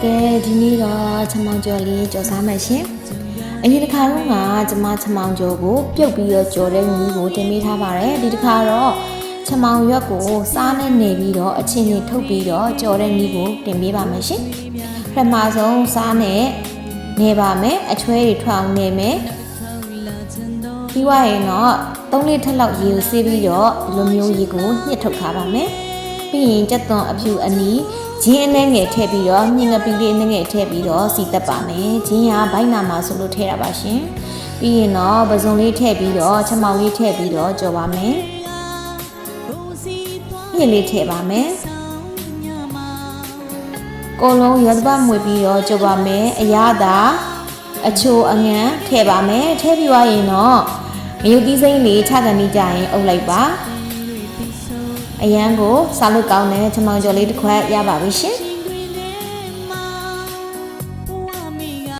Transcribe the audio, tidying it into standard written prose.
ကဲဒီနေ့တော့ချမောင်ကျော်လေးကြော်စားမယ်ရှင်အရင်တစ်ခါတော့ကချမောင်ကျော်ကိုပြုတ်ပြီးတော့ကြော်တဲ့ညီကိုတင်ပေးထားပါတယ်ဒီတစ်ခါတော့ချမောင်ရွက်ကိုစားနဲ့နေပြီးတော့အချင်းချင်းထုတ်ပြီးတော့ကြော်တဲ့ညီကိုတင်ပေးပါမယ်ရှင်ပထမဆုံးစားနဲ့နေပါမယ်အချွဲတွေထွက်အောင်နေမယ်ပြီးွားရင်တော့3 လီထက်လောက်ရေကိုဆေးပြီးတော့ဒီလိုမျိုးရေကိုညှစ်ထုတ်ထားပါမယ်ပြီးရင်ကြက်သွန်အဖြူအနီးဂျင်းအနှဲငယ်ထည့်ပြီးတော့မြင်ငပီလေးအနှဲငယ်ထည့်ပြီးတော့စီတက်ပါမယ်ဂျင်းကဘိုက်နာမှာဆိုလို့ထည့်ရပါရှင်ပြီးရင်တော့ပစုံလေးထည့်ပြီးတော့ချမောင်လေးထည့်ပြီးတော့ကြော်ပါမယ်မြင့်လေးထည့်ပါမယ်ကိုလုံးရသပတ်မွေပြီးတော့ကြော်ပါမယ်အရသာအချိုအငန်းထည့်ပါမယ်ထည့်ပြီးသွားရင်တော့ငရုတ်သီးစိမ့်လေးချကန်ပြီးကြရင်အုပ်လိုက်ပါအရန်ကိုစားလို့ကောင်းတဲ့ချမောင်ကျော်လေးတစ်ခွက်ရပါပြီရှင်